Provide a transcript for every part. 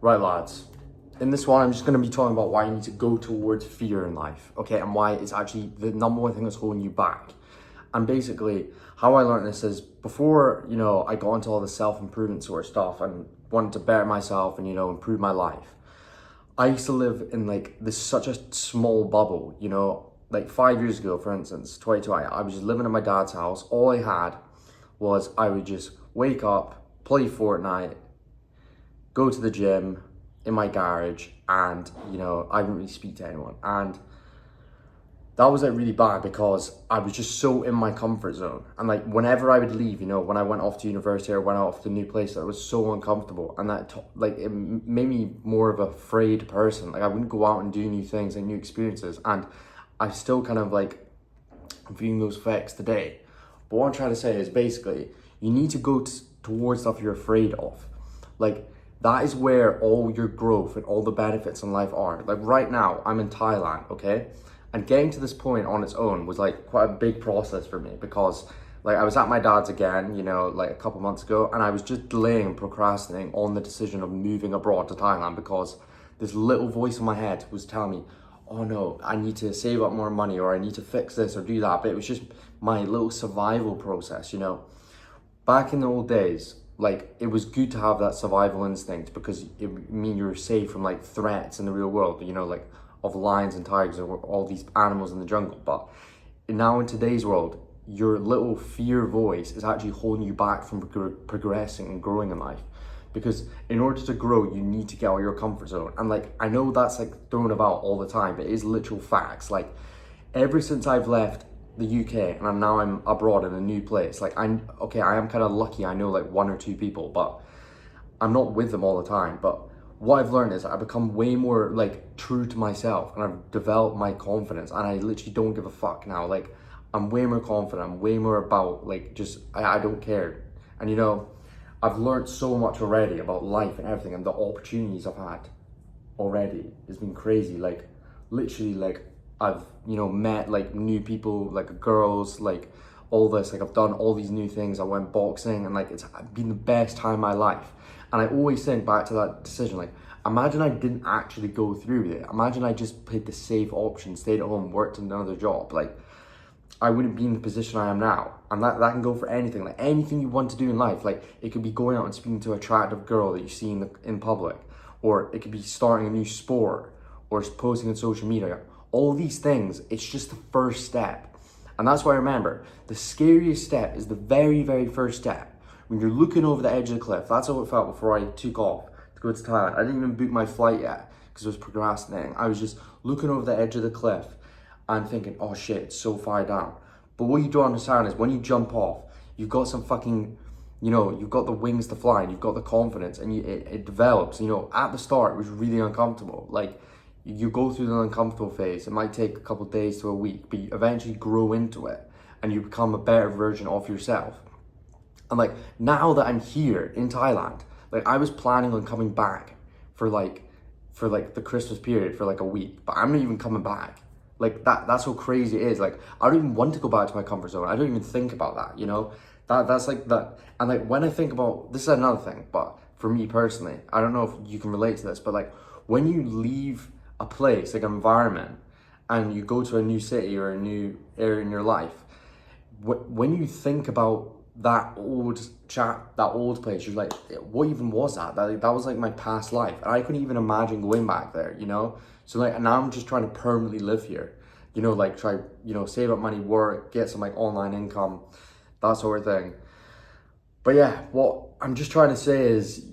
Right, lads. In this one, I'm just going to be talking about why you need to go towards fear in life, okay? And why it's actually the number one thing that's holding you back. And basically, how I learned this is before, I got into all the self-improvement sort of stuff and wanted to better myself and, improve my life. I used to live in such a small bubble, like 5 years ago, for instance, 2020, I was just living in my dad's house. All I had was I would just wake up, play Fortnite, go to the gym in my garage, and I didn't really speak to anyone. And that was really bad because I was just so in my comfort zone. And whenever I would leave, when I went off to university or went off to a new place, I was so uncomfortable. And that it made me more of a afraid person. I wouldn't go out and do new things and new experiences. And I still kind of I'm feeling those effects today. But what I'm trying to say is basically, you need to go towards stuff you're afraid of. That is where all your growth and all the benefits in life are. Right now, I'm in Thailand, okay? And getting to this point on its own was quite a big process for me because I was at my dad's again, a couple months ago, and I was just delaying and procrastinating on the decision of moving abroad to Thailand because this little voice in my head was telling me, oh no, I need to save up more money or I need to fix this or do that. But it was just my little survival process, Back in the old days, it was good to have that survival instinct because it mean you were safe from threats in the real world, of lions and tigers or all these animals in the jungle. But now in today's world, your little fear voice is actually holding you back from progressing and growing in life. Because in order to grow, you need to get out of your comfort zone. And I know that's thrown about all the time, but it is literal facts. Ever since I've left the UK and I'm abroad in a new place, I am kind of lucky. I know one or two people, but I'm not with them all the time. But what I've learned is I've become way more true to myself and I've developed my confidence and I literally don't give a fuck now. I'm way more confident. I'm way more about I don't care. And I've learned so much already about life and everything and the opportunities I've had already. It's been crazy. Literally I've met new people, girls, all this. I've done all these new things. I went boxing and it's been the best time of my life. And I always think back to that decision, imagine I didn't actually go through with it. Imagine I just played the safe option, stayed at home, worked another job. I wouldn't be in the position I am now. And that can go for anything. Anything you want to do in life. It could be going out and speaking to an attractive girl that you see in public. Or it could be starting a new sport. Or posting on social media. All these things, it's just the first step. And that's why I remember, the scariest step is the very, very first step. When you're looking over the edge of the cliff. That's how it felt before I took off to go to Thailand. I didn't even book my flight yet because I was procrastinating. I was just looking over the edge of the cliff and thinking, oh shit, it's so far down. But what you don't understand is when you jump off, you've got some fucking, you've got the wings to fly and you've got the confidence and it develops. At the start, it was really uncomfortable. You go through the uncomfortable phase. It might take a couple of days to a week, but you eventually grow into it and you become a better version of yourself. And now that I'm here in Thailand, I was planning on coming back for the Christmas period for a week, but I'm not even coming back. That's how crazy it is. I don't even want to go back to my comfort zone. I don't even think about that, that's that. And when I think about, this is another thing, but for me personally, I don't know if you can relate to this, but when you leave a place, an environment, and you go to a new city or a new area in your life, when you think about that old place, you're what even was that? That was my past life. And I couldn't even imagine going back there, So now I'm just trying to permanently live here, try, save up money, work, get some online income, that sort of thing. But yeah, what I'm just trying to say is,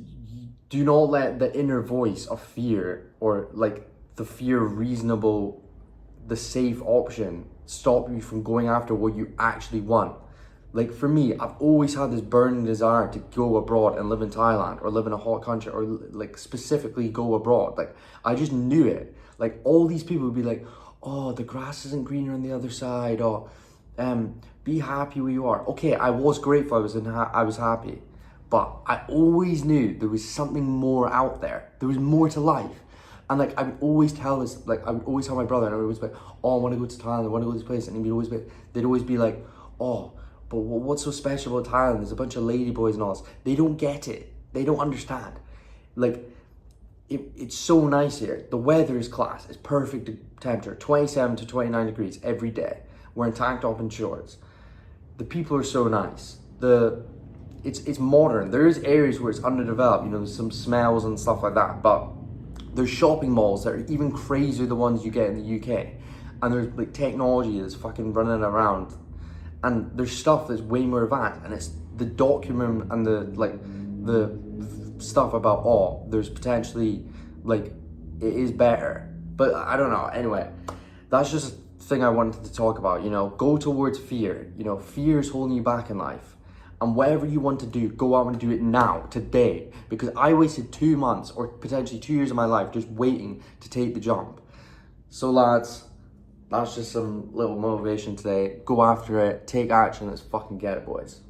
do not let the inner voice of fear or the fear of reasonable, the safe option stop you from going after what you actually want. For me, I've always had this burning desire to go abroad and live in Thailand or live in a hot country or specifically go abroad. I just knew it. All these people would be oh, the grass isn't greener on the other side, or be happy where you are. Okay, I was grateful, I was happy. But I always knew there was something more out there. There was more to life. And I would always tell this, I would always tell my brother, and I would always be oh, I want to go to Thailand, I want to go to this place. And they'd always be oh, but what's so special about Thailand? There's a bunch of ladyboys and all this. They don't get it. They don't understand. it's so nice here. The weather is class. It's perfect temperature, 27 to 29 degrees every day. We're in tank top and shorts. The people are so nice. It's modern. There is areas where it's underdeveloped, you know, there's some smells and stuff like that, but there's shopping malls that are even crazier than the ones you get in the UK. And there's like technology that's fucking running around. And there's stuff that's way more advanced, and it's the document and the stuff about, oh, there's potentially, like, it is better. But I don't know. Anyway, that's just a thing I wanted to talk about, you know. Go towards fear. You know, fear is holding you back in life. And whatever you want to do, go out and do it now, today. Because I wasted 2 months or potentially 2 years of my life just waiting to take the jump. So lads, that's just some little motivation today. Go after it, take action, let's fucking get it, boys.